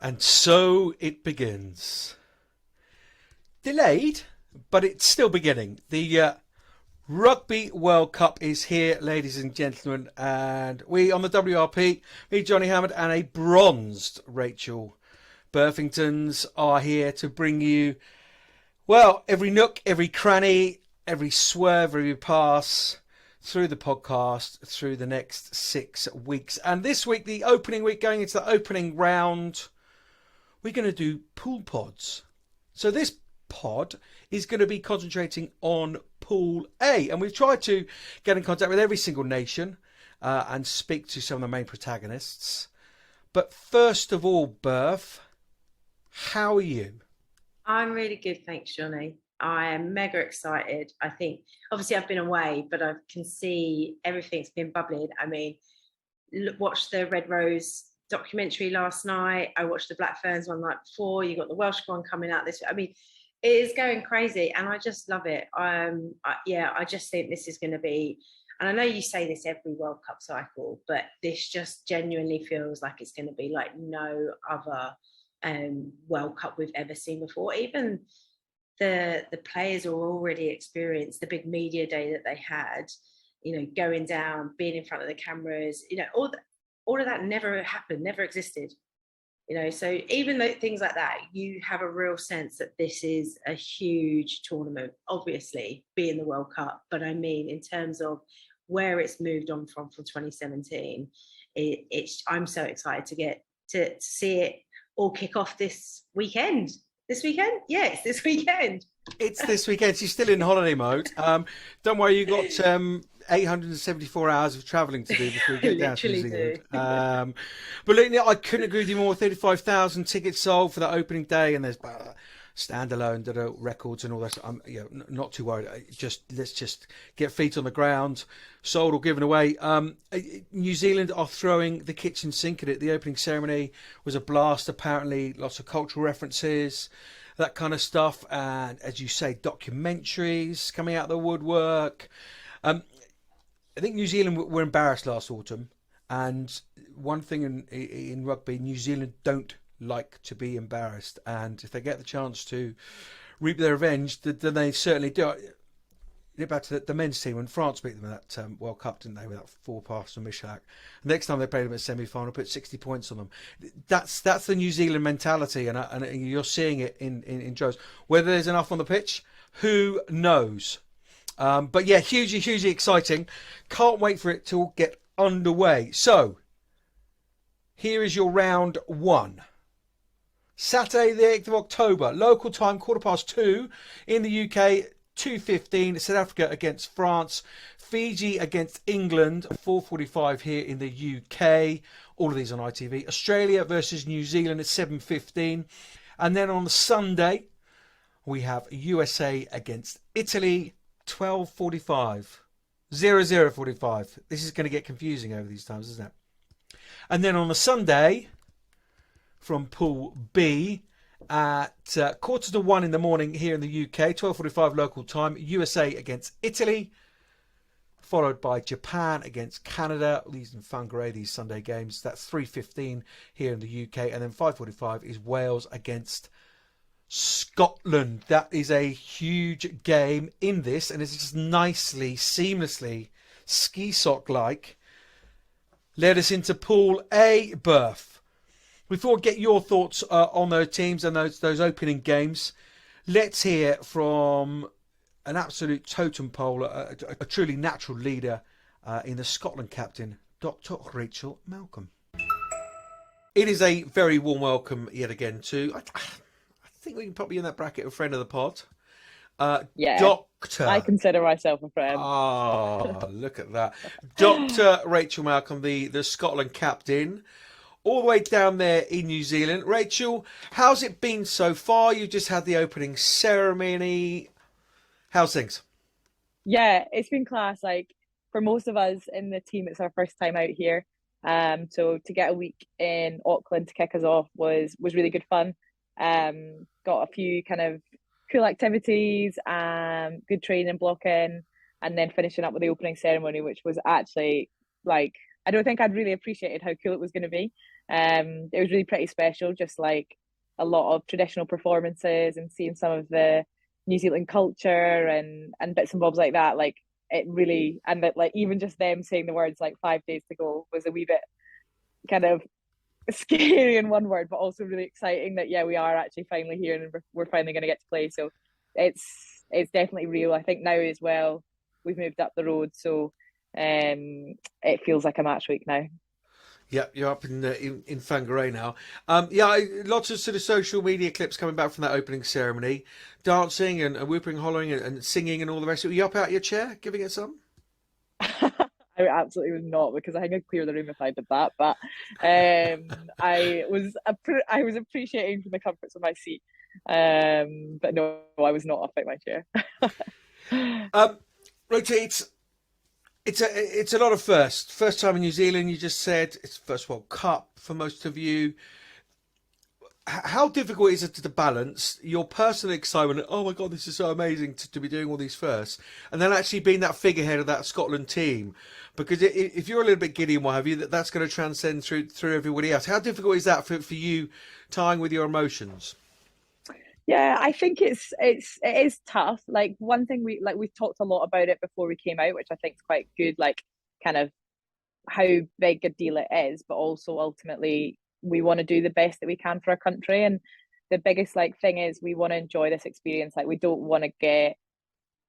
And so it begins. Delayed, but it's still beginning. The Rugby World Cup is here, ladies and gentlemen, and we on the WRP, me, Johnny Hammond, and a bronzed Rachel Burfingtons are here to bring you, well, every nook, every cranny, every swerve, every pass through the podcast through the next 6 weeks. And this week, the opening week, going into the opening round, we're going to do pool pods. So this pod is going to be concentrating on Pool A, and we've tried to get in contact with every single nation and speak to some of the main protagonists. But first of all, Burf, how are you? I'm really good, thanks, Johnny. I am mega excited. I think, obviously, I've been away, but I can see everything's been bubbling. I mean, watched the Red Rose documentary last night. I watched the Black Ferns one night before. You got the Welsh one coming out this. I mean, it is going crazy, and I just love it. I just think this is going to be. And I know you say this every World Cup cycle, but this just genuinely feels like it's going to be like no other World Cup we've ever seen before. Even the players are already experienced the big media day that they had. You know, going down, being in front of the cameras. You know, all of that never happened, never existed. You know, so even though things like that, you have a real sense that this is a huge tournament, obviously being the World Cup. But I mean, in terms of where it's moved on from 2017, I'm so excited to get to see it all kick off this weekend. This weekend? Yes, this weekend. It's this weekend. She's still in holiday mode. Don't worry, you got 874 hours of travelling to do before you get down to New Zealand. But look, I couldn't agree with you more. 35,000 tickets sold for that opening day, and there's standalone records and all that. I'm not too worried. Let's just get feet on the ground. Sold or given away. New Zealand are throwing the kitchen sink at it. The opening ceremony was a blast. Apparently, lots of cultural references, that kind of stuff, and as you say, documentaries coming out of the woodwork. I think New Zealand were embarrassed last autumn, and one thing in rugby, New Zealand don't like to be embarrassed, and if they get the chance to reap their revenge, then they certainly do. Back to the men's team when France beat them in that World Cup, didn't they, with that 4-pass from Michalak. Next time they played them at semi-final, put 60 points on them. That's the New Zealand mentality, and you're seeing it in droves. Whether there's enough on the pitch, who knows? But yeah, hugely exciting. Can't wait for it to all get underway. So, here is your round one. Saturday the 8th of October, local time, 2:15 in the UK, 2:15, South Africa against France, Fiji against England, 4:45 here in the UK, all of these on ITV, Australia versus New Zealand at 7:15, and then on the Sunday, we have USA against Italy, 12:45, 00:45. This is going to get confusing over these times, isn't it? And then on the Sunday, from Pool B, at 1:45 in the morning here in the UK, 12:45 local time, USA against Italy, followed by Japan against Canada. These in Whangarei, these Sunday games. That's 3:15 here in the UK, and then 5:45 is Wales against Scotland. That is a huge game in this, and it's just nicely, seamlessly, ski sock like led us into Pool A, Burf. Before we get your thoughts on those teams and those opening games, let's hear from an absolute totem pole, a truly natural leader in the Scotland captain, Dr. Rachel Malcolm. It is a very warm welcome yet again to, I think we can probably in that bracket a friend of the pod. Yeah, Doctor. I consider myself a friend. Oh, look at that. Dr. Rachel Malcolm, the Scotland captain, all the way down there in New Zealand. Rachel, how's it been so far? You just had the opening ceremony. How's things? Yeah, it's been class. Like for most of us in the team, it's our first time out here. So to get a week in Auckland to kick us off was really good fun. Got a few kind of cool activities, good training blocking, and then finishing up with the opening ceremony, which was actually like I don't think I'd really appreciated how cool it was going to be. It was really pretty special, just like a lot of traditional performances and seeing some of the New Zealand culture and bits and bobs like that. Like it really, and that like even just them saying the words like 5 days to go was a wee bit kind of scary in one word, but also really exciting that yeah, we are actually finally here and we're finally going to get to play. So it's definitely real. I think now as well we've moved up the road, so it feels like a match week now. Yeah, you're up in Whangarei now. Lots of sort of social media clips coming back from that opening ceremony, dancing and whooping, hollering, and singing and all the rest of it. Were you up out of your chair giving it some? I absolutely was not, because I think I'd clear the room if I did that. But I was appreciating from the comforts of my seat. But no, I was not up out my chair. Rachel, it's a lot of first. First time in New Zealand, you just said it's first World Cup for most of you. How difficult is it to balance your personal excitement? Oh my God, this is so amazing to be doing all these firsts, and then actually being that figurehead of that Scotland team. Because if you're a little bit giddy and what have you, that's going to transcend through everybody else. How difficult is that for you, tying with your emotions? Yeah, I think it is tough. Like one thing we've talked a lot about it before we came out, which I think is quite good. Like kind of how big a deal it is, but also ultimately we want to do the best that we can for our country. And the biggest like thing is we want to enjoy this experience. Like we don't want to get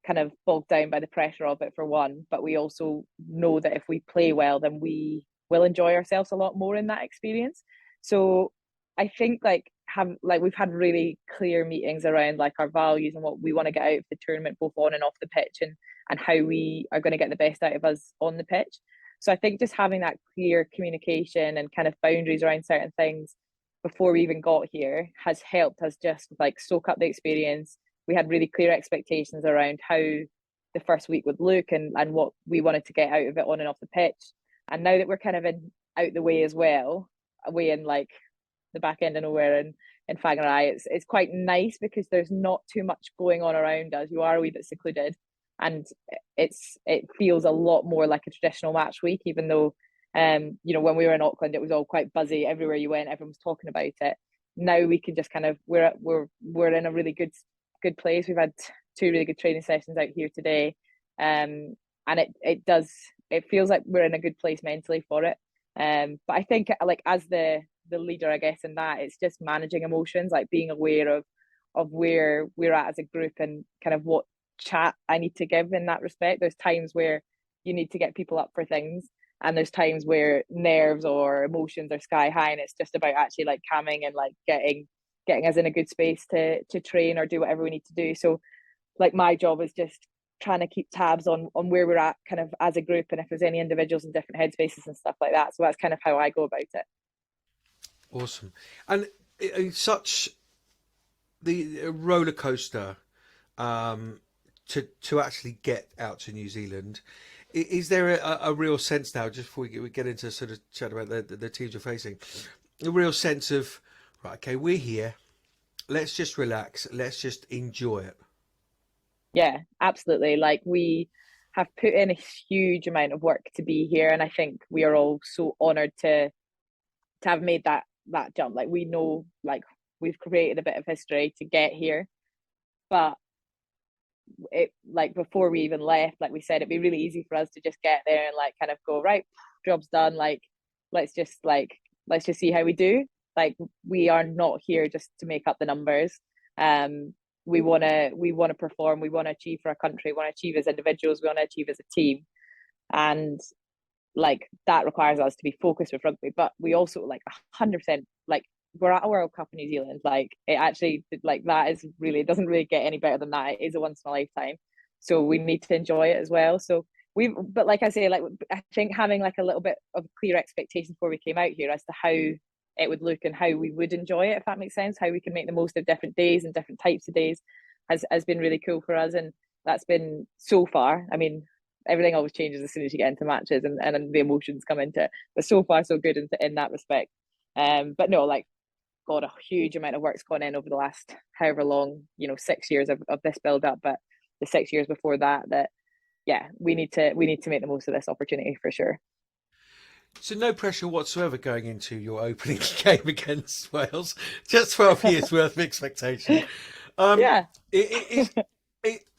kind of bogged down by the pressure of it, for one, but we also know that if we play well, then we will enjoy ourselves a lot more in that experience. So I think we've had really clear meetings around like our values and what we want to get out of the tournament, both on and off the pitch, and how we are going to get the best out of us on the pitch. So I think just having that clear communication and kind of boundaries around certain things before we even got here has helped us just like soak up the experience. We had really clear expectations around how the first week would look and what we wanted to get out of it on and off the pitch. And now that we're kind of out the way as well, away in like the back end of nowhere in Whangarei, it's quite nice because there's not too much going on around us. You are a wee bit secluded, and it feels a lot more like a traditional match week, even though when we were in Auckland it was all quite buzzy. Everywhere you went everyone was talking about it. Now we can just kind of we're in a really good place. We've had 2 really good training sessions out here today, and it feels like we're in a good place mentally for it. But I think like as the leader, I guess, in that, it's just managing emotions, like being aware of where we're at as a group and kind of what chat I need to give in that respect. There's times where you need to get people up for things, and there's times where nerves or emotions are sky high, and it's just about actually like calming and like getting us in a good space to train or do whatever we need to do. So like my job is just trying to keep tabs on where we're at kind of as a group, and if there's any individuals in different headspaces and stuff like that. So that's kind of how I go about it. Awesome. And in such the roller coaster to actually get out to New Zealand, is there a real sense now, just before we get into sort of chat about the teams you're facing, a real sense of, right, okay, we're here, let's just relax, let's just enjoy it? Yeah, absolutely. Like we have put in a huge amount of work to be here, and I think we are all so honoured to have made that jump. Like we know, like we've created a bit of history to get here, but it like before we even left, like we said, it'd be really easy for us to just get there and like kind of go, right, job's done, like let's just see how we do. Like we are not here just to make up the numbers. We want to perform, we want to achieve for our country, we want to achieve as individuals, we want to achieve as a team, and like that requires us to be focused with rugby. But we also like 100%, like we're at a World Cup in New Zealand. Like it actually, like that is really, it doesn't really get any better than that. It is a once in a lifetime, so we need to enjoy it as well. So but like I say, like I think having like a little bit of clear expectations before we came out here as to how it would look and how we would enjoy it, if that makes sense, how we can make the most of different days and different types of days has been really cool for us. And that's been so far, I mean, everything always changes as soon as you get into matches and the emotions come into it, but so far so good in that respect. But no, like God, a huge amount of work's gone in over the last however long, 6 years of this build up, but the 6 years before that yeah, we need to make the most of this opportunity for sure. So no pressure whatsoever going into your opening game against Wales. Just 12 years worth of expectation. Yeah.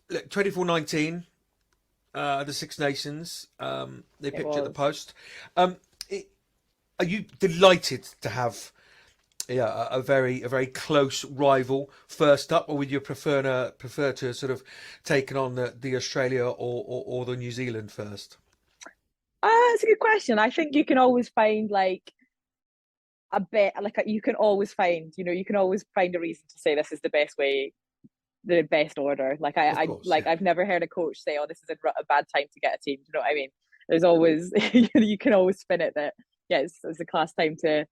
Look, 24-19, the Six Nations, they picked you at the post. Are you delighted to have a very close rival first up, or would you prefer to sort of take on the Australia or the New Zealand first? That's a good question. I think you can always find like a bit like you can always find, you can always find a reason to say this is the best way, the best order. Like I've never heard a coach say, "Oh, this is a bad time to get a team." Do you know what I mean? There's always you can always spin it that it's a class time to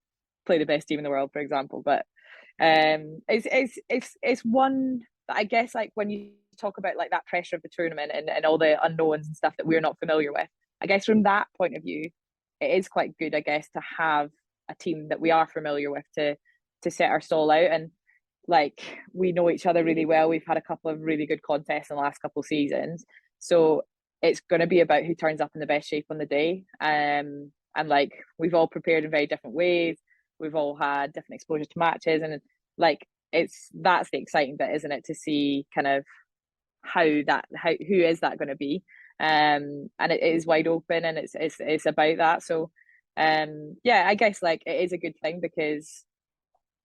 play the best team in the world, for example. But it's one that I guess, like, when you talk about like that pressure of the tournament and all the unknowns and stuff that we're not familiar with, I guess from that point of view, it is quite good, I guess, to have a team that we are familiar with to set our stall out. And like, we know each other really well. We've had a couple of really good contests in the last couple of seasons, so it's going to be about who turns up in the best shape on the day. And like, we've all prepared in very different ways. We've all had different exposure to matches, and like, that's the exciting bit, isn't it? To see kind of who is that going to be. And it is wide open, and it's about that. So yeah, I guess like it is a good thing, because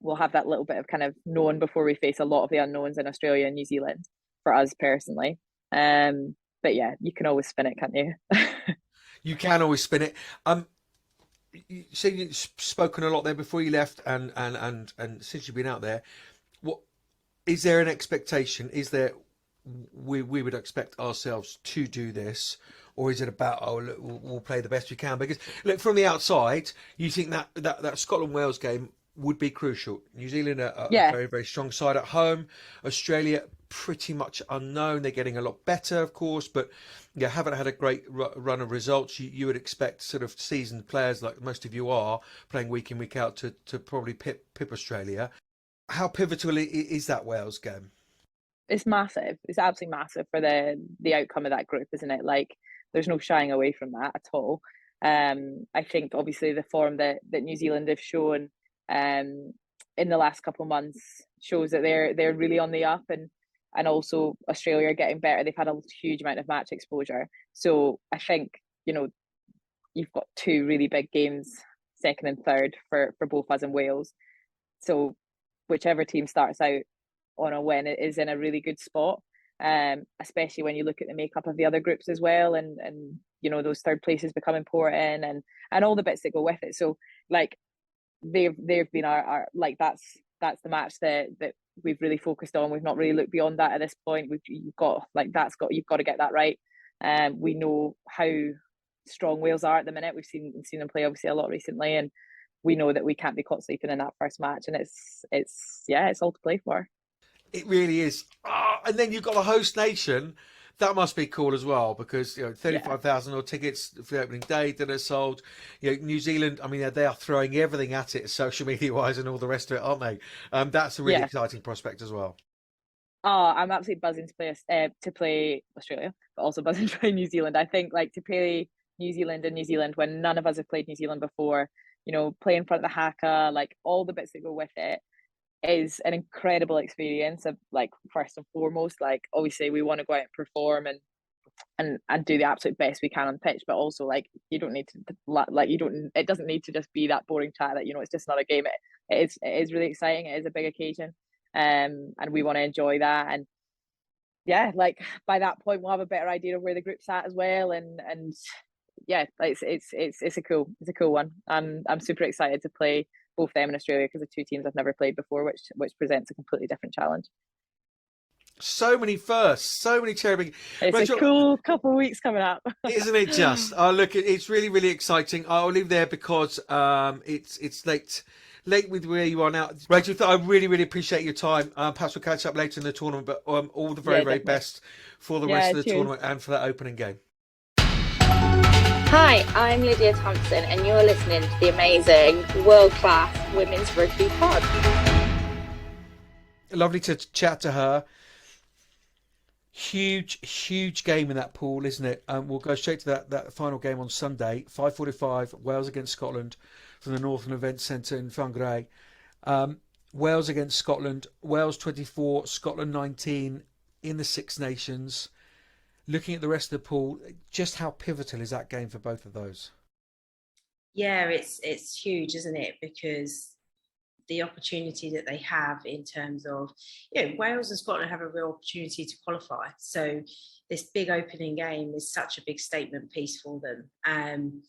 we'll have that little bit of kind of known before we face a lot of the unknowns in Australia and New Zealand, for us personally. But yeah, you can always spin it, can't you? You can always spin it. You said you've spoken a lot there before you left, and since you've been out there, what is there an expectation? Is there we would expect ourselves to do this, or is it about, oh, look, we'll play the best we can? Because look, from the outside, you think that Scotland Wales game would be crucial. New Zealand are a very, very strong side at home. Australia pretty much unknown. They're getting a lot better, of course, but haven't had a great run of results. You would expect sort of seasoned players, like most of you are, playing week in, week out, to probably pip Australia. How pivotal is that Wales game? It's massive. It's absolutely massive for the outcome of that group, isn't it? Like, there's no shying away from that at all. I think obviously the form that New Zealand have shown in the last couple of months shows that they're really on the up, and also Australia are getting better. They've had a huge amount of match exposure. So I think, you've got two really big games, second and third, for both us and Wales. So whichever team starts out on a win, it is in a really good spot, especially when you look at the makeup of the other groups as well, and those third places become important, and all the bits that go with it. So like, they've been our like, that's the match that we've really focused on. We've not really looked beyond that at this point. You've got to get that right. We know how strong Wales are at the minute. We've seen them play obviously a lot recently, and we know that we can't be caught sleeping in that first match, and it's all to play for. It really is. And then you've got the host nation. That must be cool as well, because 35,000 odd tickets for the opening day that are sold. New Zealand, I mean, they are throwing everything at it, social media wise, and all the rest of it, aren't they? That's a really exciting prospect as well. Oh, I'm absolutely buzzing to play Australia, but also buzzing to play New Zealand. I think, like, to play New Zealand when none of us have played New Zealand before, play in front of the haka, like all the bits that go with it, is an incredible experience. Of, like, first and foremost, like, obviously we want to go out and perform and do the absolute best we can on the pitch, but also, like, it doesn't need to just be that boring chat that it's just not a game. It is really exciting. It is a big occasion, and we want to enjoy that. And yeah, like, by that point we'll have a better idea of where the group's at as well, and yeah, it's a cool one. I'm super excited to play both them in Australia, because they're two teams I've never played before, which presents a completely different challenge. So many firsts, so many cherry. It's Rachel, a cool couple of weeks coming up, isn't it? Just look, it's really, really exciting. I'll leave there because it's late with where you are now. Rachel, I really, really appreciate your time. Perhaps we'll catch up later in the tournament, but all the very, very best for the rest of the tournament and for that opening game. Hi, I'm Lydia Thompson, and you're listening to the amazing, world-class Women's Rugby Pod. Lovely to chat to her. Huge game in that pool, isn't it? We'll go straight to that final game on Sunday, 5:45, Wales against Scotland from the Northern Event Centre in Fangray. Wales against Scotland, Wales 24, Scotland 19 in the Six Nations. Looking at the rest of the pool, just how pivotal is that game for both of those? Yeah, it's huge, isn't it? Because the opportunity that they have in terms of, Wales and Scotland have a real opportunity to qualify. So this big opening game is such a big statement piece for them.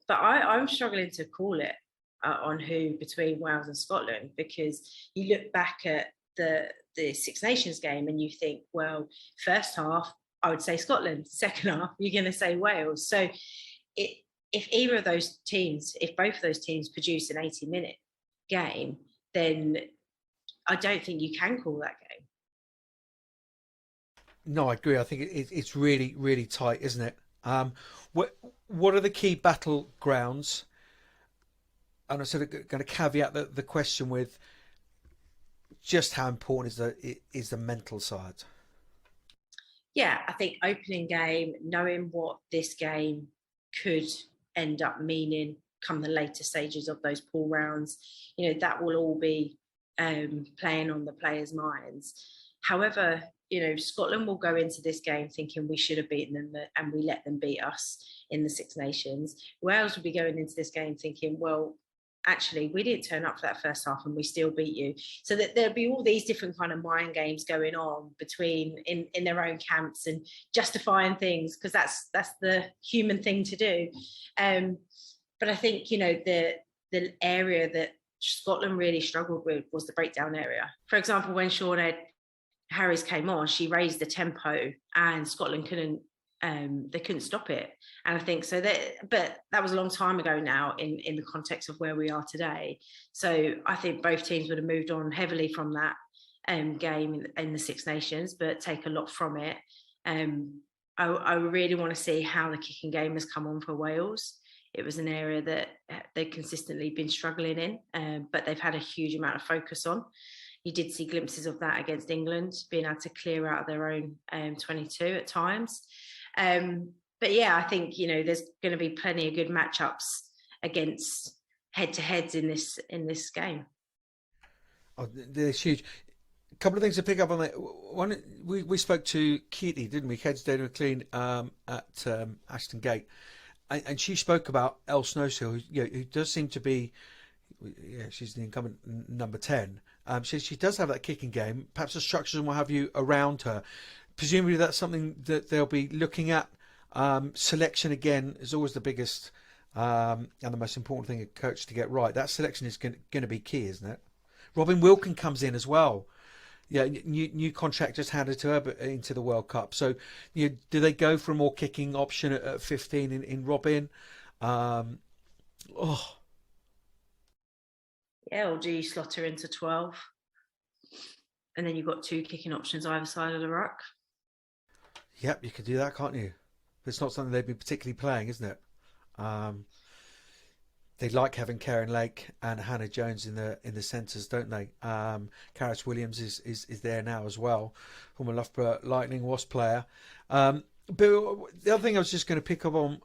But I'm struggling to call it on who between Wales and Scotland, because you look back at the Six Nations game and you think, well, first half, I would say Scotland. Second half, you're going to say Wales. So if either of those teams, if both of those teams produce an 80-minute game, then I don't think you can call that game. No, I agree. I think it's really tight, isn't it? What are the key battlegrounds? And I'm sort of going to caveat the question with just how important is the mental side? Yeah, I think opening game, knowing what this game could end up meaning come the later stages of those pool rounds, that will all be playing on the players' minds. However, Scotland will go into this game thinking we should have beaten them and we let them beat us in the Six Nations. Wales will be going into this game thinking, well, actually, we didn't turn up for that first half and we still beat you. So that there'll be all these different kind of mind games going on between in their own camps and justifying things, because that's the human thing to do. But I think, the area that Scotland really struggled with was the breakdown area. For example, when Shaun Harries came on, she raised the tempo and Scotland couldn't stop it. And I think so but that was a long time ago now in the context of where we are today. So I think both teams would have moved on heavily from that game in the Six Nations, but take a lot from it. I really want to see how the kicking game has come on for Wales. It was an area that they've consistently been struggling in, but they've had a huge amount of focus on. You did see glimpses of that against England, being able to clear out their own 22 at times. But yeah, I think, there's going to be plenty of good matchups against head-to-heads in this game. Oh, they're huge. A couple of things to pick up on that. One, we spoke to Keatley, didn't we? Kedsdale McLean at Ashton Gate, and she spoke about Elle Snowsill, who does seem to be, she's the incumbent number 10. She does have that kicking game, perhaps the structures and what have you around her. Presumably that's something that they'll be looking at. Selection, again, is always the biggest and the most important thing a coach to get right. That selection is going to be key, isn't it? Robin Wilkin comes in as well. Yeah, new contract just handed to her, but into the World Cup. So, do they go for a more kicking option at 15 in Robin? Yeah, or do you slot her into 12? And then you've got two kicking options either side of the ruck. Yep, you could do that, can't you? But it's not something they've been particularly playing, isn't it? They like having Karen Lake and Hannah Jones in the centres, don't they? Sharni Williams is there now as well, former Loughborough Lightning Wasp player. But the other thing I was just going to pick up on,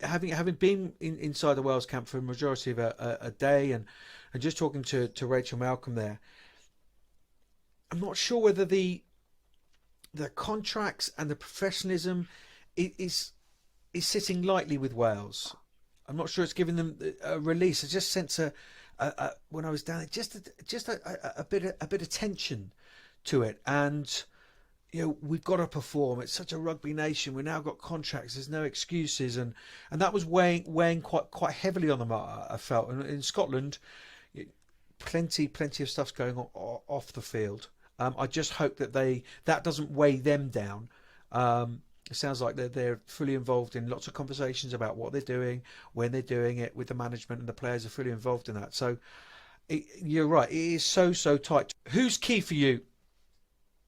having been inside the Wales camp for a majority of a day and just talking to Rachel Malcolm there, I'm not sure whether the contracts and the professionalism is sitting lightly with Wales. I'm not sure it's giving them a release. I just sense when I was down there, just a bit of tension to it. And we've got to perform. It's such a rugby nation. We've now got contracts. There's no excuses, and that was weighing quite heavily on them. I felt. And in Scotland, plenty of stuff's going on off the field. I just hope that doesn't weigh them down. It sounds like they're fully involved in lots of conversations about what they're doing, when they're doing it, with the management, and the players are fully involved in that. So you're right. It is so tight. Who's key for you,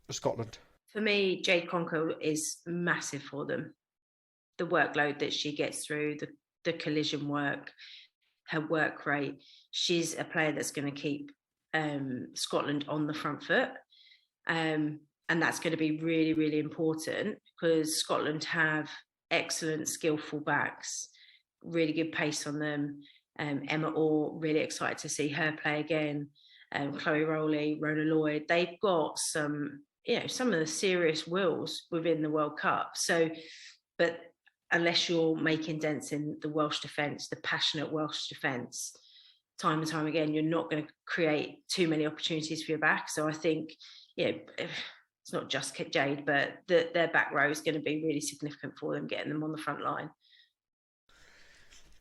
Scotland? For me, Jade Conker is massive for them. The workload that she gets through, the collision work, her work rate. She's a player that's going to keep Scotland on the front foot. And that's going to be really, really important because Scotland have excellent, skillful backs, really good pace on them. Emma Orr, really excited to see her play again. Chloe Rowley, Rona Lloyd, they've got some, some of the serious wills within the World Cup. So, but unless you're making dents in the Welsh defence, the passionate Welsh defence, time and time again, you're not going to create too many opportunities for your back. So I think, it's not just Jade, but their back row is going to be really significant for them, getting them on the front line.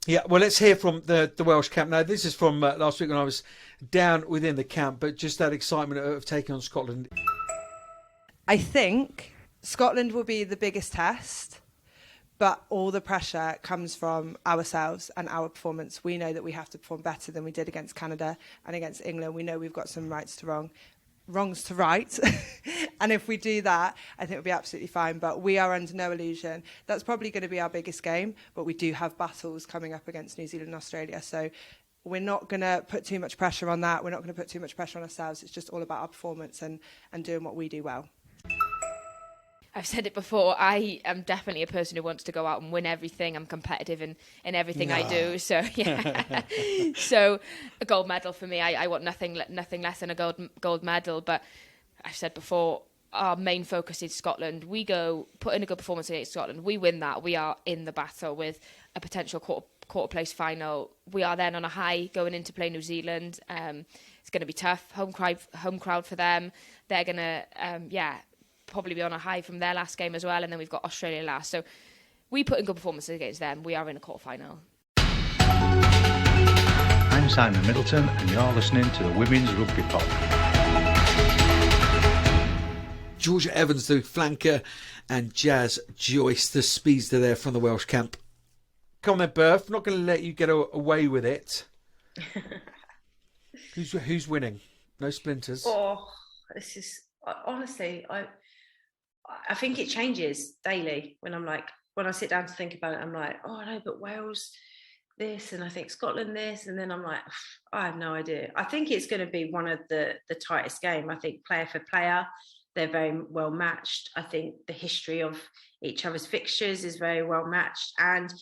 Yeah, well, let's hear from the Welsh camp. Now, this is from last week when I was down within the camp, but just that excitement of taking on Scotland. I think Scotland will be the biggest test, but all the pressure comes from ourselves and our performance. We know that we have to perform better than we did against Canada and against England. We know we've got some wrongs to right. And if we do that, I think we'll be absolutely fine. But we are under no illusion. That's probably going to be our biggest game, but we do have battles coming up against New Zealand and Australia. So we're not going to put too much pressure on that. We're not going to put too much pressure on ourselves. It's just all about our performance and doing what we do well. I've said it before, I am definitely a person who wants to go out and win everything. I'm competitive in everything I do. So, yeah. So a gold medal for me, I want nothing less than a gold medal. But I've said before, our main focus is Scotland. We go put in a good performance against Scotland. We win that. We are in the battle with a potential quarter place final. We are then on a high going into play New Zealand. It's going to be tough. Home crowd for them. They're going to, probably be on a high from their last game as well, and then we've got Australia last. So we put in good performances against them. We are in a quarter-final. I'm Simon Middleton, and you're listening to the Women's Rugby Pod. Georgia Evans, the flanker, and Jazz Joyce, the speedster there from the Welsh camp. Come on then, Burf. I'm not going to let you get away with it. Who's winning? No splinters. Oh, this is honestly, I think it changes daily when I sit down to think about it, I'm like, oh no, but Wales this, and I think Scotland this, and then I'm like, I have no idea. I think it's going to be one of the tightest game. I think player for player, they're very well matched. I think the history of each other's fixtures is very well matched, and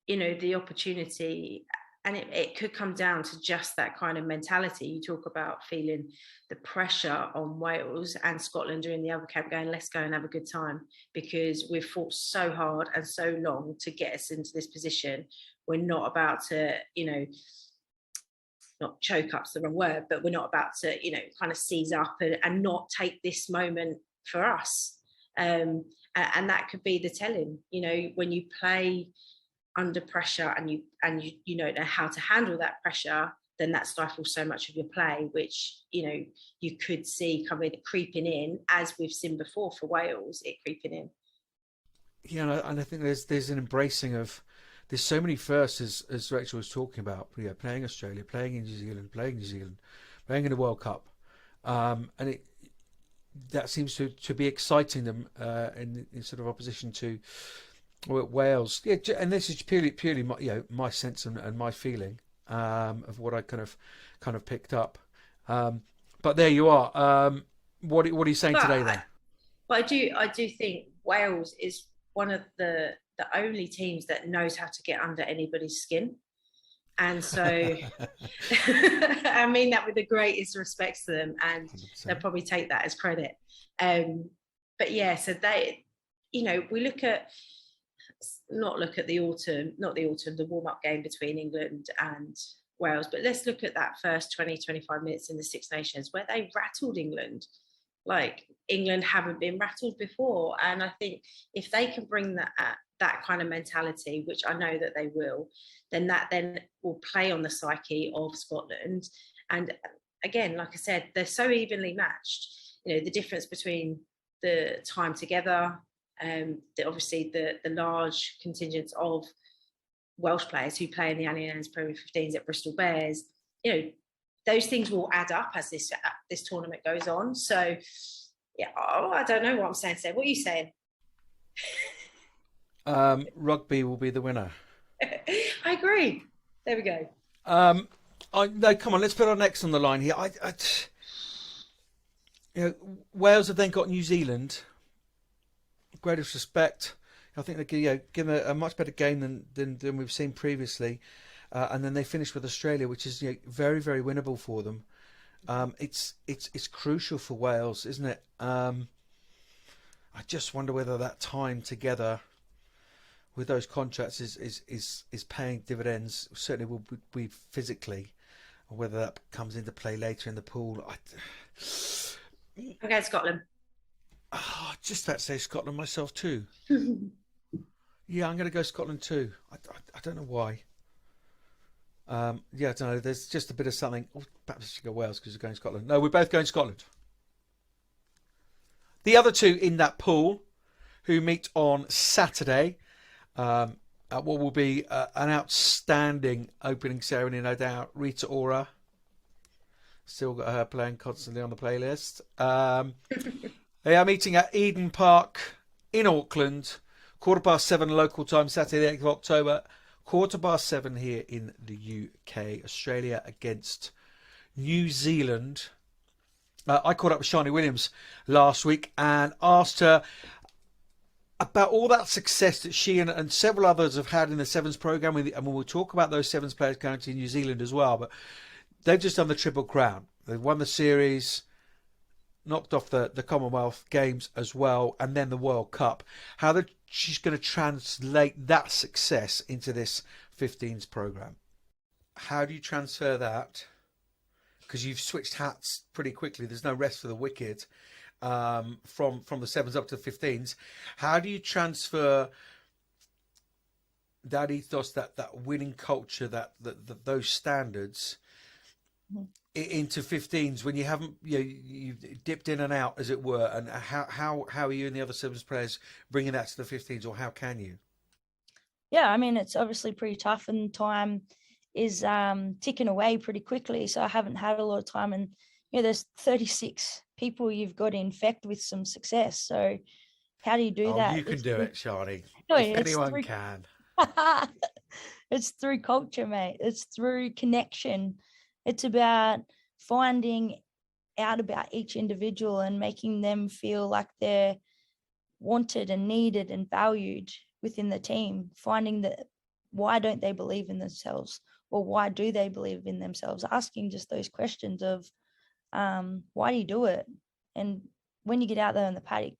the opportunity. And it could come down to just that kind of mentality. You talk about feeling the pressure on Wales, and Scotland are in the other camp going, let's go and have a good time, because we've fought so hard and so long to get us into this position. We're not about to, not choke up's the wrong word, but we're not about to, kind of seize up and not take this moment for us. And that could be the telling, when you play under pressure and you don't know how to handle that pressure, then that stifles so much of your play, which you could see creeping in, as we've seen before for Wales, it creeping in. Yeah, and I think there's an embracing of, there's so many firsts, as Rachel was talking about, playing Australia, playing in New Zealand, playing in the World Cup, and that seems to be exciting them in sort of opposition to Wales. Yeah, and this is purely my sense and my feeling of what I kind of picked up. But there you are. What are you saying today then? But I do think Wales is one of the only teams that knows how to get under anybody's skin. And so I mean that with the greatest respects to them, and 100%. They'll probably take that as credit. But yeah, so they, we look at the warm-up game between England and Wales, but let's look at that first 20-25 minutes in the Six Nations where they rattled England like England haven't been rattled before. And I think if they can bring that kind of mentality, which I know that they will, then that will play on the psyche of Scotland. And again, like I said, they're so evenly matched. The difference between the time together, obviously the large contingents of Welsh players who play in the Annie Lennox Premier 15s at Bristol Bears, those things will add up as this tournament goes on. So, yeah, I don't know what I'm saying. What are you saying? Rugby will be the winner. I agree. There we go. No, come on, let's put our necks on the line here. Wales have then got New Zealand. Greatest respect. I think they're given a much better game than we've seen previously. And then they finish with Australia, which is very, very winnable for them. It's crucial for Wales, isn't it? I just wonder whether that time together with those contracts is paying dividends. Certainly will be physically, or whether that comes into play later in the pool. I'm going Scotland. Just about to say Scotland myself too. Yeah, I'm going to go Scotland too. I don't know why. I don't know. There's just a bit of something. Perhaps I should go Wales because you're going Scotland. No, we're both going Scotland. The other two in that pool who meet on Saturday at what will be an outstanding opening ceremony, no doubt. Rita Ora. Still got her playing constantly on the playlist. They are meeting at Eden Park in Auckland. 7:15 local time, Saturday the 8th of October. 7:15 here in the UK. Australia against New Zealand. I caught up with Sharni Williams last week and asked her about all that success that she and several others have had in the Sevens programme. And we'll talk about those Sevens players going to New Zealand as well. But they've just done the Triple Crown. They've won the series, knocked off the Commonwealth Games as well, and then the World Cup. She's going to translate that success into this 15s programme. How do you transfer that? Because you've switched hats pretty quickly. There's no rest for the wicked from the sevens up to the 15s. How do you transfer that ethos, that winning culture, that those standards into 15s when you haven't you've dipped in and out, as it were? And how are you and the other sevens players bringing that to the 15s, or how can you? Yeah, I mean, it's obviously pretty tough, and time is ticking away pretty quickly, so I haven't had a lot of time. And there's 36 people you've got to infect with some success, so how do you do that? You can do it, Sharni. No, if anyone can. It's through culture, mate. It's through connection. It's about finding out about each individual and making them feel like they're wanted and needed and valued within the team. Finding that why don't they believe in themselves, or why do they believe in themselves? Asking just those questions of why do you do it? And when you get out there in the paddock,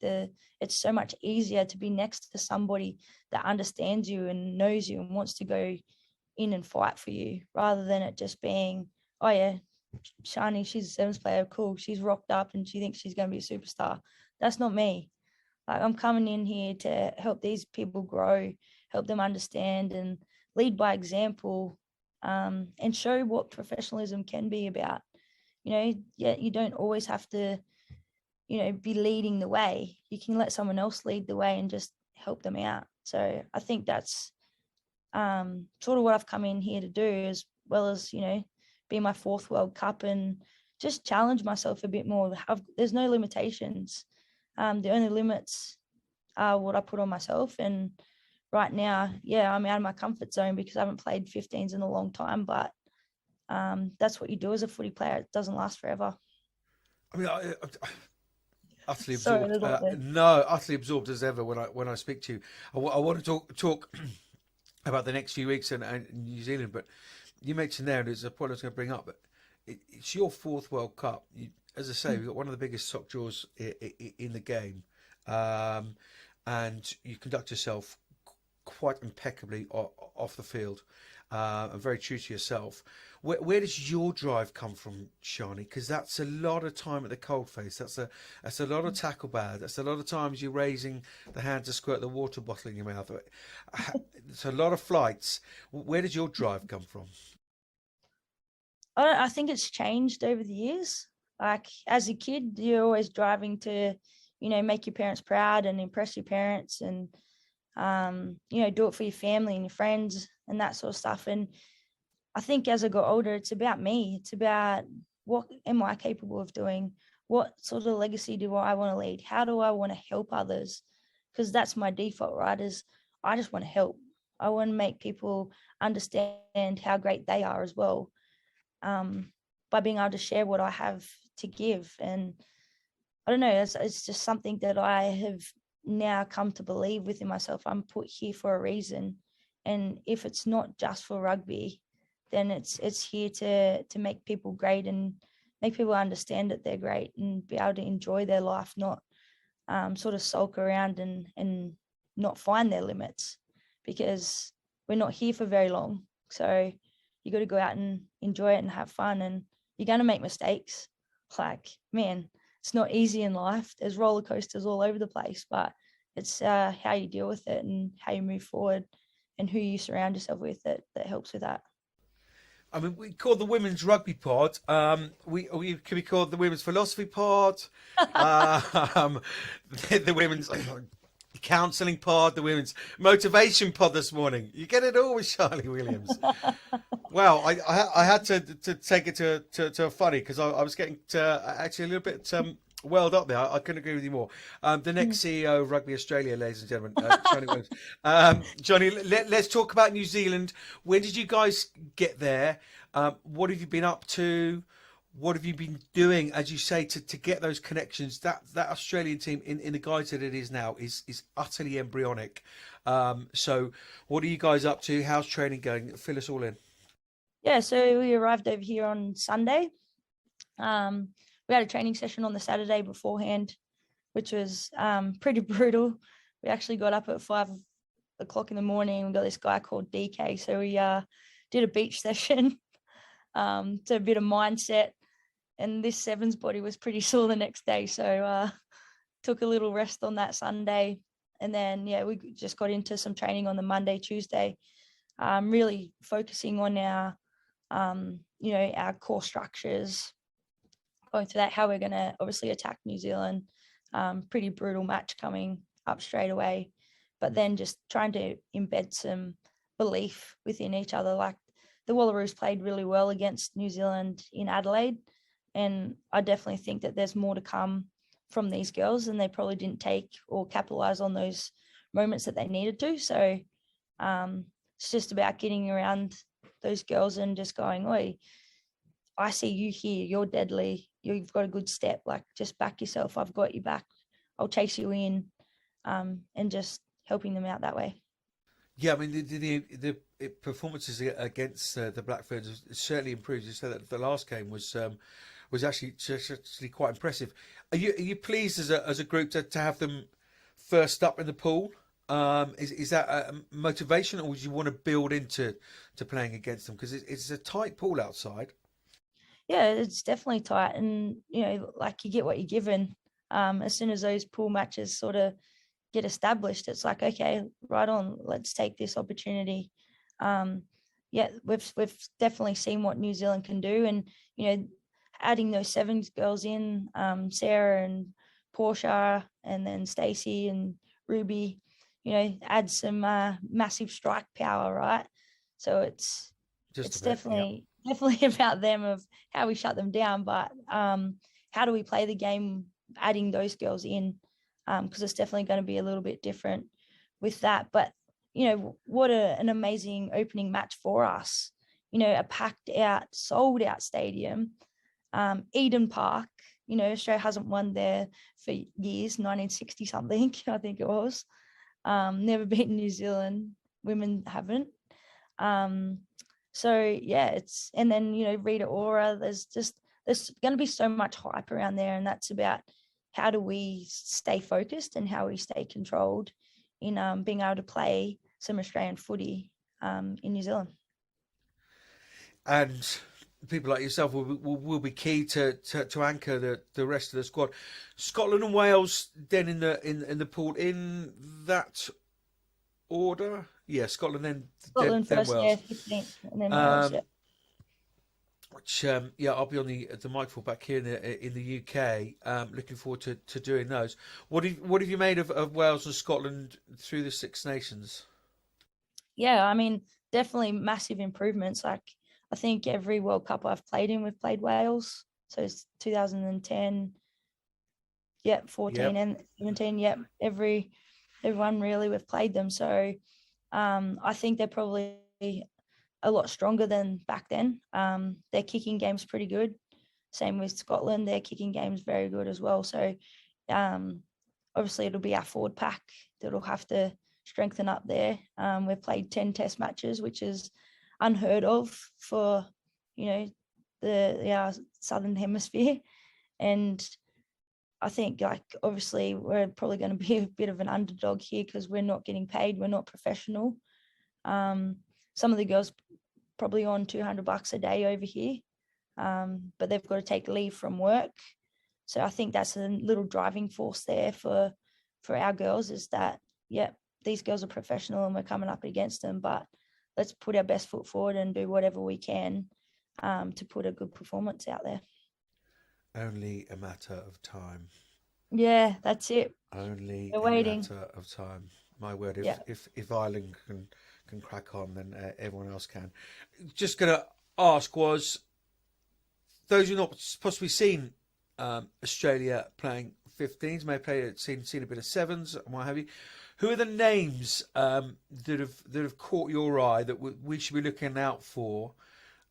it's so much easier to be next to somebody that understands you and knows you and wants to go in and fight for you, rather than it just being, oh yeah, Sharni, she's a sevens player, cool, she's rocked up and she thinks she's going to be a superstar. That's not me. Like, I'm coming in here to help these people grow, help them understand and lead by example, and show what professionalism can be about. You don't always have to, be leading the way. You can let someone else lead the way and just help them out. So I think that's sort of what I've come in here to do, as well as, be my 4th World Cup and just challenge myself a bit more. There's no limitations. The only limits are what I put on myself. And right now, I'm out of my comfort zone because I haven't played 15s in a long time, but that's what you do as a footy player. It doesn't last forever. I mean, I utterly absorbed. Utterly absorbed as ever when I speak to you. I want to talk about the next few weeks and New Zealand, but you mentioned there, and it's a point I was going to bring up, but it's your 4th World Cup. As I say, we've got one of the biggest sock draws in the game, and you conduct yourself quite impeccably off the field, and very true to yourself. Where does your drive come from, Sharni? Because that's a lot of time at the coalface. That's a lot of tackle bad. That's a lot of times you're raising the hand to squirt the water bottle in your mouth. It's a lot of flights. Where does your drive come from? I think it's changed over the years. Like, as a kid, you're always driving to, make your parents proud and impress your parents, and do it for your family and your friends and that sort of stuff. And I think as I got older, it's about me. It's about, what am I capable of doing? What sort of legacy do I want to lead? How do I want to help others? Because that's my default, right? Is I just want to help. I want to make people understand how great they are as well, by being able to share what I have to give. And I don't know, it's just something that I have now come to believe within myself. I'm put here for a reason, and if it's not just for rugby, then it's here to make people great and make people understand that they're great and be able to enjoy their life, not sort of sulk around and not find their limits, because we're not here for very long. So you got to go out and enjoy it and have fun, and you're going to make mistakes. Like, man, it's not easy in life. There's roller coasters all over the place, but it's how you deal with it and how you move forward and who you surround yourself with that helps with that. I mean, we call the Women's Rugby Pod. We can be called the Women's Philosophy Pod, the Women's Counselling Pod, the Women's Motivation Pod this morning. You get it all with Sharni Williams. Well, I had to take it to a funny, because I was getting actually a little bit welled up there. I couldn't agree with you more. The next CEO of Rugby Australia, ladies and gentlemen, Sharni Williams. Johnny, let's talk about New Zealand. When did you guys get there? What have you been up to? What have you been doing, as you say, to get those connections? That Australian team, in the guise that it is now, is utterly embryonic. So what are you guys up to? How's training going? Fill us all in. Yeah, so we arrived over here on Sunday. We had a training session on the Saturday beforehand, which was pretty brutal. We actually got up at 5 o'clock in the morning. We got this guy called DK. So we did a beach session, to a bit of mindset. And this Sevens body was pretty sore the next day. So took a little rest on that Sunday. And then, yeah, we just got into some training on the Monday, Tuesday, really focusing on our, our core structures, going through that, how we're going to obviously attack New Zealand. Pretty brutal match coming up straight away, but then just trying to embed some belief within each other. Like, the Wallaroos played really well against New Zealand in Adelaide, and I definitely think that there's more to come from these girls, and they probably didn't take or capitalize on those moments that they needed to. So it's just about getting around those girls and just going, oi, I see you here, you're deadly, you've got a good step, like, just back yourself, I've got you back, I'll chase you in, and just helping them out that way. Yeah, I mean, the performances against the Black Ferns certainly improved. You said that the last game was actually quite impressive. Are you pleased as a group to have them first up in the pool? Is that a motivation, or would you want to build into playing against them, because it's a tight pool outside? Yeah, it's definitely tight, and like, you get what you're given. As soon as those pool matches sort of get established, it's like, okay, right on, let's take this opportunity. Yeah, we've definitely seen what New Zealand can do, and adding those Sevens girls in, Sarah and Portia, and then Stacey and Ruby, add some massive strike power, right? So it's definitely about them, of how we shut them down, but how do we play the game adding those girls in, because it's definitely going to be a little bit different with that. But what an amazing opening match for us. A packed out, sold out stadium, Eden Park. Australia hasn't won there for years, 1960 something I think it was. Never beaten New Zealand, women haven't. So yeah, and then Rita Ora, there's going to be so much hype around there, and that's about how do we stay focused and how we stay controlled in being able to play some Australian footy in New Zealand. And people like yourself will be key to anchor the rest of the squad. Scotland and Wales then in the pool in that order. Yeah, Scotland Scotland then first, Wales. yeah, 15th, and then Wales. Yeah. Which I'll be on the microphone back here in the UK. Looking forward to doing those. What have you made of Wales and Scotland through the Six Nations? Yeah, I mean, definitely massive improvements. Like, I think every World Cup I've played in, we've played Wales. So it's 2010, 14 and 17. Yep, everyone really, we've played them. So I think they're probably a lot stronger than back then. Their kicking game's pretty good. Same with Scotland, their kicking game is very good as well. So obviously it'll be our forward pack that'll have to strengthen up there. We've played 10 test matches, which is unheard of for, the Southern Hemisphere. And I think, like, obviously we're probably going to be a bit of an underdog here because we're not getting paid. We're not professional. Some of the girls probably on $200 a day over here, but they've got to take leave from work. So I think that's a little driving force there for our girls, is that, these girls are professional and we're coming up against them, but let's put our best foot forward and do whatever we can to put a good performance out there. Only a matter of time. Yeah, that's it. Only They're a waiting. matter of time. My word, if Ireland can crack on, then everyone else can. Just going to ask, was those who not possibly seen Australia playing 15s, may have seen a bit of sevens and what have you, who are the names that have caught your eye that we should be looking out for?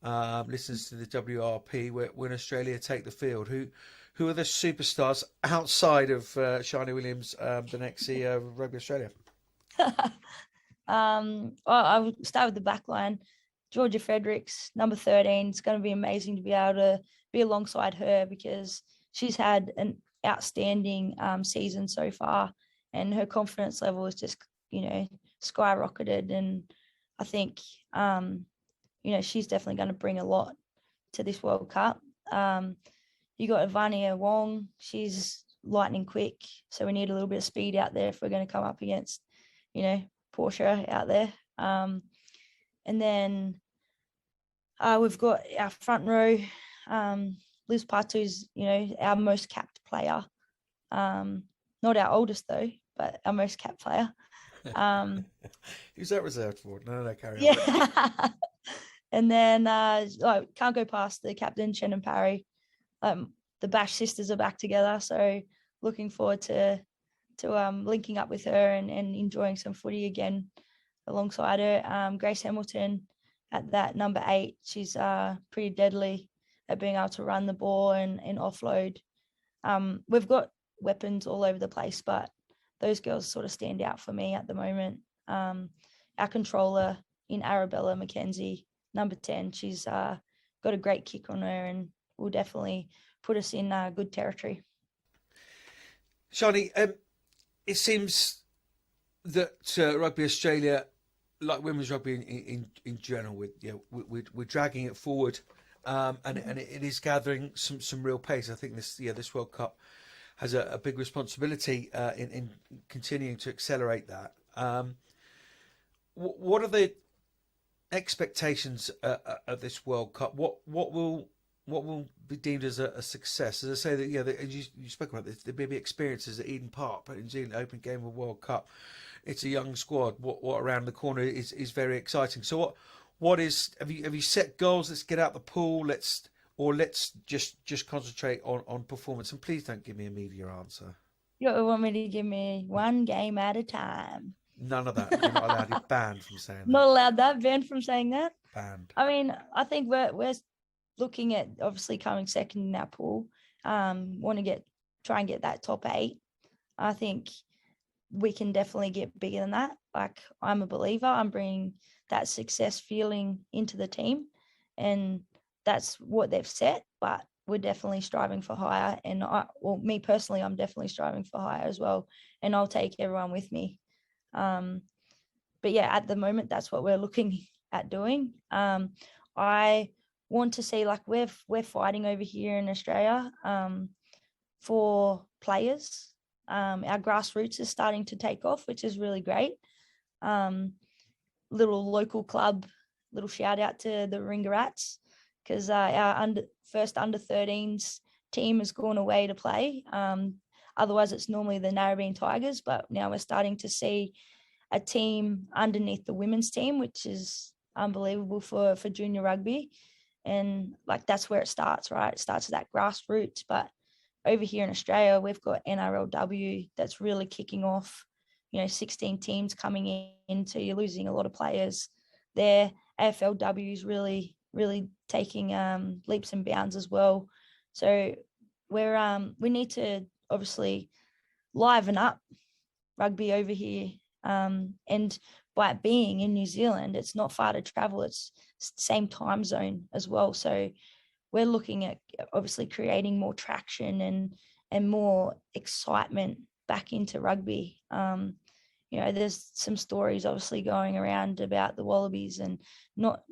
Listens to the WRP when Australia take the field. Who are the superstars outside of Sharni Williams, the next CEO of Rugby Australia? I will start with the back line. Georgia Fredericks, number 13. It's going to be amazing to be able to be alongside her because she's had an outstanding season so far, and her confidence level is just, skyrocketed. And I think, she's definitely going to bring a lot to this World Cup. You got Ivania Wong. She's lightning quick, so we need a little bit of speed out there if we're going to come up against, Portia out there. And then we've got our front row. Liz Patu's, our most capped player. Not our oldest though, but our most capped player. Who's that reserved for? No, carry on. Yeah. And then can't go past the captain, Shannon Parry. The Bash sisters are back together, so looking forward to linking up with her and enjoying some footy again alongside her. Grace Hamilton at that number 8, she's pretty deadly at being able to run the ball and offload. We've got weapons all over the place, but those girls sort of stand out for me at the moment. Our controller in Arabella McKenzie, number 10, she's got a great kick on her and will definitely put us in good territory. Sharni, it seems that Rugby Australia, like women's rugby in general, we're dragging it forward, and it is gathering some real pace. I think this World Cup has a big responsibility in continuing to accelerate that. What are the expectations of this World Cup? What will be deemed as a success? As I say, that you spoke about this, the BB experiences at Eden Park, but in New Zealand Open game of World Cup, it's a young squad. What around the corner is very exciting. So what is have you set goals? Let's get out the pool. Let's just concentrate on performance. And please don't give me a media answer. You want me to give me one game at a time? None of that. You're not allowed. You're banned from saying that. Not allowed that. Banned from saying that. Banned. I mean, I think we're looking at obviously coming second in our pool. Want to try and get that top 8. I think we can definitely get bigger than that. Like, I'm a believer. I'm bringing that success feeling into the team, and that's what they've set. But we're definitely striving for higher. And me personally, I'm definitely striving for higher as well. And I'll take everyone with me. But yeah, at the moment, that's what we're looking at doing. I want to see, like, we're fighting over here in Australia for players. Our grassroots is starting to take off, which is really great. Little local club, little shout out to the Ringerats, because our first under 13s team has gone away to play. Otherwise, it's normally the Narrabeen Tigers, but now we're starting to see a team underneath the women's team, which is unbelievable for junior rugby. And like, that's where it starts, right? It starts at that grassroots. But over here in Australia, we've got NRLW that's really kicking off, 16 teams coming in, so you're losing a lot of players there. AFLW is really, really taking leaps and bounds as well. So we need to obviously liven up rugby over here. And by it being in New Zealand, it's not far to travel. It's same time zone as well. So we're looking at obviously creating more traction and more excitement back into rugby. There's some stories obviously going around about the Wallabies and not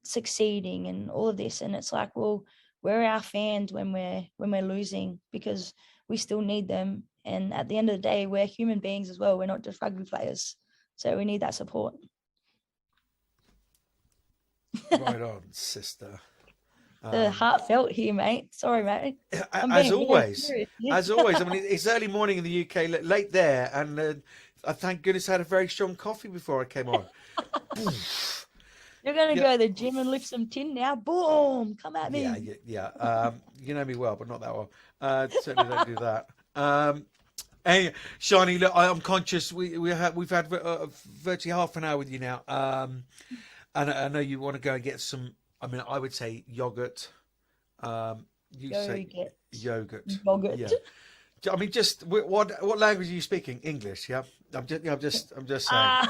succeeding and all of this. And it's like, well, where are our fans when we're losing? Because we still need them. And at the end of the day, we're human beings as well. We're not just rugby players. So we need that support. Right on, sister. The heartfelt here, mate. Sorry, mate. As always. I mean, it's early morning in the UK, late there, and I thank goodness I had a very strong coffee before I came on. You're going to go to the gym and lift some tin now. Boom! Come at me. Yeah. You know me well, but not that well. Certainly don't do that. Hey, Sharni, look, I'm conscious. We've had virtually half an hour with you now, and I know you want to go and get some. I mean, I would say yogurt. Say yogurt. Yeah. I mean, just what language are you speaking? English, yeah. I'm just saying.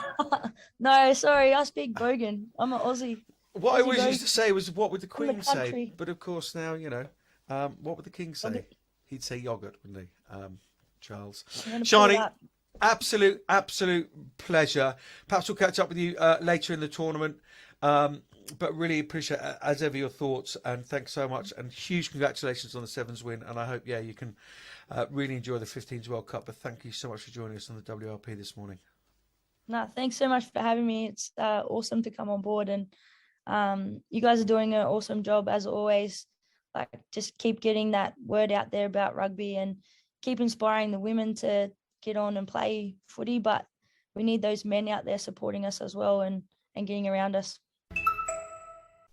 No, sorry, I speak Bogan. I'm an Aussie. What I always used to say was, "What would the Queen say?" But of course, now what would the King say? He'd say yogurt, wouldn't he, Charles? Sharni, absolute pleasure. Perhaps we'll catch up with you later in the tournament. But really appreciate, as ever, your thoughts, and thanks so much, and huge congratulations on the Sevens win. And I hope, you can really enjoy the 15s World Cup. But thank you so much for joining us on the WRP this morning. No, thanks so much for having me. It's awesome to come on board, and you guys are doing an awesome job as always. Like, just keep getting that word out there about rugby and keep inspiring the women to get on and play footy. But we need those men out there supporting us as well and getting around us.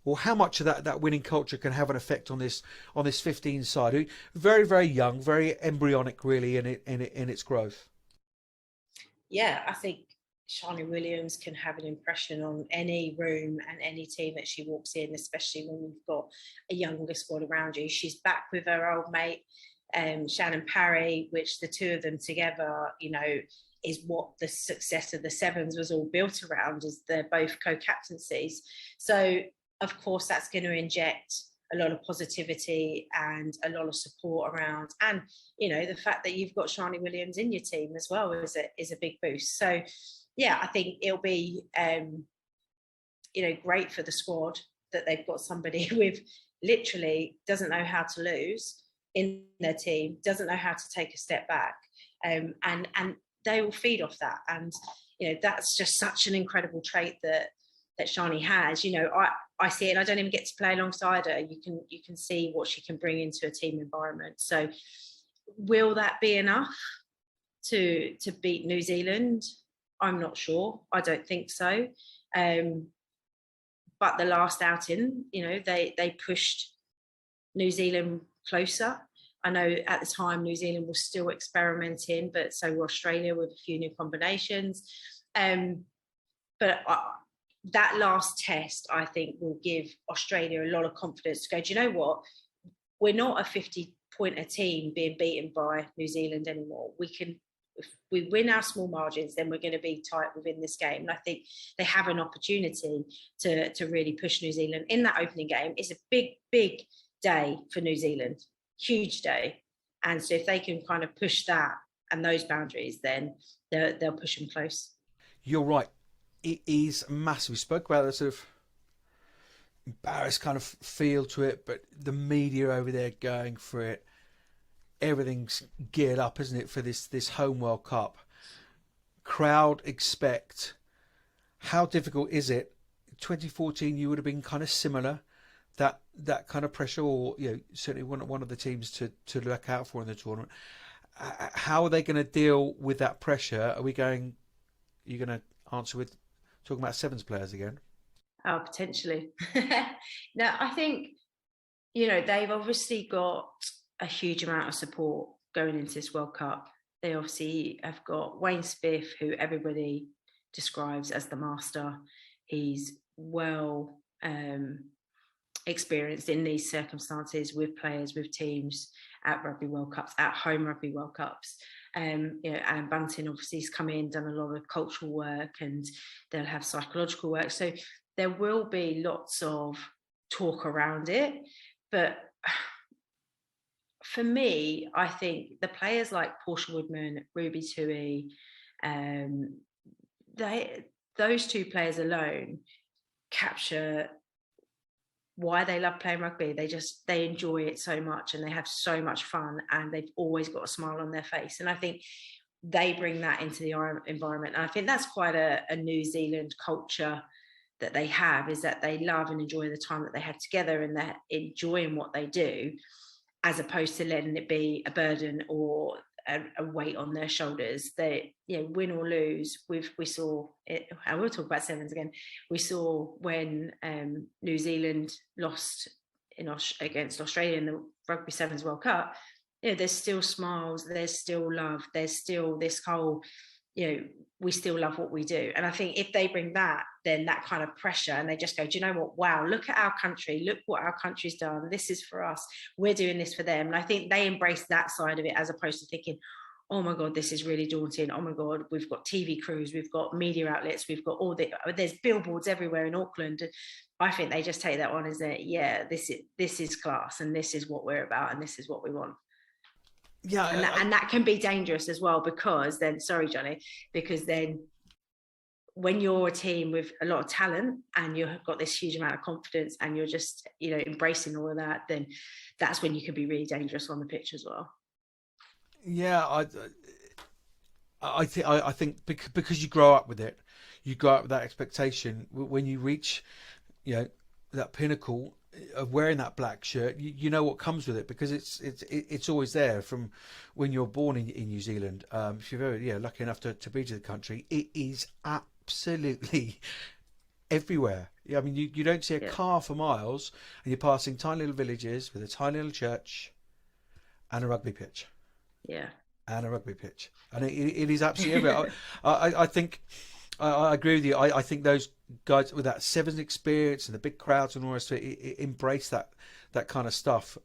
Well, how much of that winning culture can have an effect on this 15 side? Very, very young, very embryonic, really, in its growth. Yeah, I think Sharni Williams can have an impression on any room and any team that she walks in, especially when you've got a younger squad around you. She's back with her old mate, Shannon Parry, which the two of them together, is what the success of the Sevens was all built around, is they're both co-captaincies. So, of course, that's going to inject a lot of positivity and a lot of support around. And, the fact that you've got Sharni Williams in your team as well is a big boost. So, yeah, I think it'll be, great for the squad that they've got somebody with literally doesn't know how to lose in their team, doesn't know how to take a step back. And they will feed off that. And, that's just such an incredible trait that Sharni has. I see it, and I don't even get to play alongside her. You can see what she can bring into a team environment. So will that be enough to beat New Zealand? I'm not sure. I don't think so. But the last outing, they pushed New Zealand closer. I know at the time New Zealand was still experimenting, but so were Australia with a few new combinations. But that last test, I think, will give Australia a lot of confidence to go, do you know what? We're not a 50-pointer team being beaten by New Zealand anymore. If we win our small margins, then we're going to be tight within this game. And I think they have an opportunity to really push New Zealand in that opening game. It's a big, big day for New Zealand, huge day. And so if they can kind of push that and those boundaries, then they'll push them close. You're right. It is massive. We spoke about the sort of embarrassed kind of feel to it, but the media over there going for it, everything's geared up, isn't it, for this home World Cup? Crowd expect. How difficult is it? 2014, you would have been kind of similar, that kind of pressure, or certainly one of the teams to look out for in the tournament. How are they going to deal with that pressure? Are you going to answer with talking about Sevens players again? Oh, potentially. No, I think, they've obviously got a huge amount of support going into this World Cup. They obviously have got Wayne Spiff, who everybody describes as the master. He's well experienced in these circumstances with players, with teams at Rugby World Cups, at home Rugby World Cups. And Bunting obviously has come in, done a lot of cultural work, and they'll have psychological work. So there will be lots of talk around it. But for me, I think the players like Portia Woodman, Ruby Tui, those two players alone capture why they love playing rugby. They enjoy it so much, and they have so much fun, and they've always got a smile on their face. And I think they bring that into the environment. And I think that's quite a New Zealand culture that they have, is that they love and enjoy the time that they have together, and they're enjoying what they do, as opposed to letting it be a burden or a weight on their shoulders. They, win or lose. We saw it, and we'll talk about sevens again. We saw when New Zealand lost against Australia in the Rugby Sevens World Cup. There's still smiles, there's still love, there's still this whole, we still love what we do. And I think if they bring that, then that kind of pressure, and they just go, do you know what? Wow, look at our country. Look what our country's done. This is for us. We're doing this for them. And I think they embrace that side of it, as opposed to thinking, oh my God, this is really daunting. Oh my God, we've got TV crews, we've got media outlets, we've got there's billboards everywhere in Auckland. I think they just take that on as this is class, and this is what we're about, and this is what we want. Yeah, and that can be dangerous as well, because then, sorry, Johnny, because then when you're a team with a lot of talent and you've got this huge amount of confidence, and you're just, embracing all of that, then that's when you can be really dangerous on the pitch as well. Yeah, I think because you grow up with it, you grow up with that expectation. When you reach, that pinnacle of wearing that black shirt, you know what comes with it, because it's always there from when you're born in New Zealand. If you're very lucky enough to be to the country, it is absolutely everywhere. I mean, you don't see a car for miles, and you're passing tiny little villages with a tiny little church and a rugby pitch. Yeah, and a rugby pitch, and it is absolutely everywhere. I think I agree with you. I think those guys with that sevens experience and the big crowds and all the rest of it embrace that kind of stuff.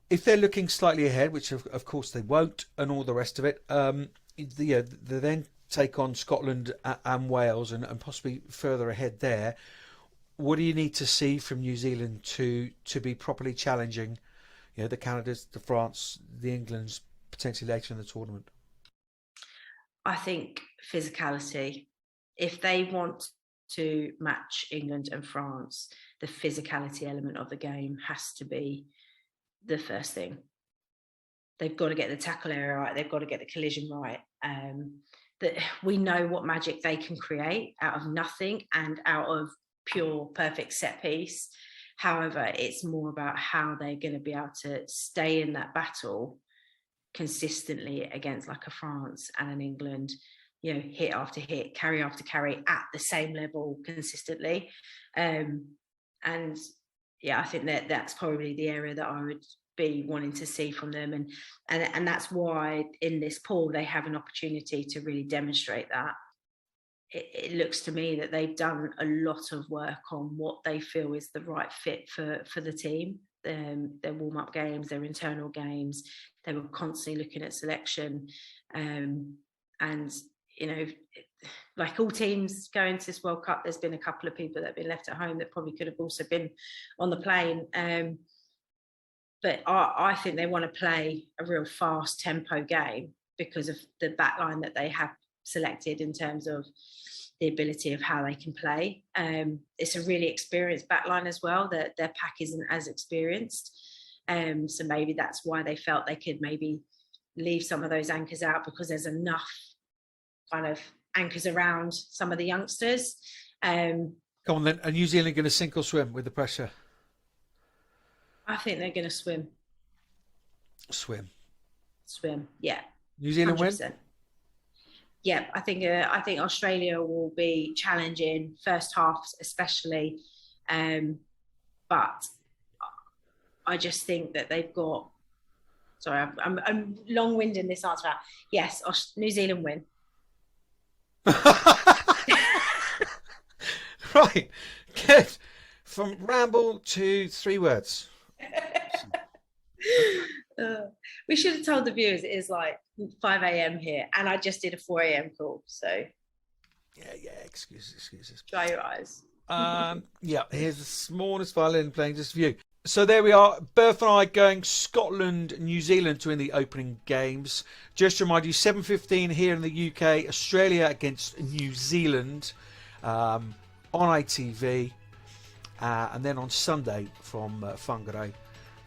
If they're looking slightly ahead, which of course they won't, and all the rest of it, they then take on Scotland and Wales, and possibly further ahead there. What do you need to see from New Zealand to be properly challenging, the Canadas, the France, the Englands, potentially later in the tournament? I think physicality. If they want to match England and France, the physicality element of the game has to be the first thing. They've got to get the tackle area right. They've got to get the collision right. That we know what magic they can create out of nothing and out of pure, perfect set piece. However, it's more about how they're going to be able to stay in that battle consistently against like a France and an England, hit after hit, carry after carry at the same level consistently. I think that's probably the area that I would be wanting to see from them, and that's why in this pool they have an opportunity to really demonstrate that. It looks to me that they've done a lot of work on what they feel is the right fit for the team. Their warm-up games, their internal games, they were constantly looking at selection, like all teams going to this World Cup, there's been a couple of people that have been left at home that probably could have also been on the plane, but I think they want to play a real fast tempo game because of the backline that they have selected in terms of the ability of how they can play. It's a really experienced backline as well. Their pack isn't as experienced. So maybe that's why they felt they could maybe leave some of those anchors out, because there's enough kind of anchors around some of the youngsters. Come on then, are New Zealand going to sink or swim with the pressure? I think they're going to swim. Swim, yeah. New Zealand 100%. Win? Yeah, I think Australia will be challenging first half especially, but I just think that they've got. Sorry, I'm long-winded this answer out. Yes, New Zealand win. Right, Good. From ramble to 3 words. We should have told the viewers it is like 5 a.m. here, and I just did a 4 a.m. call. So Yeah. Excuses. dry your eyes. Yeah, here's the smallest violin playing just for you. So there we are. Burf and I going Scotland, New Zealand to win the opening games. Just to remind you, 7:15 here in the UK. Australia against New Zealand on ITV. And then on Sunday from Whangarei,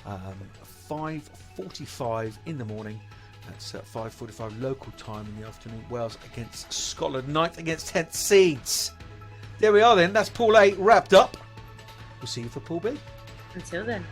5:45 in the morning. That's 5:45 local time in the afternoon. Wales against Scotland, 9th against 10th seeds. There we are then. That's Pool A wrapped up. We'll see you for Pool B. Until then.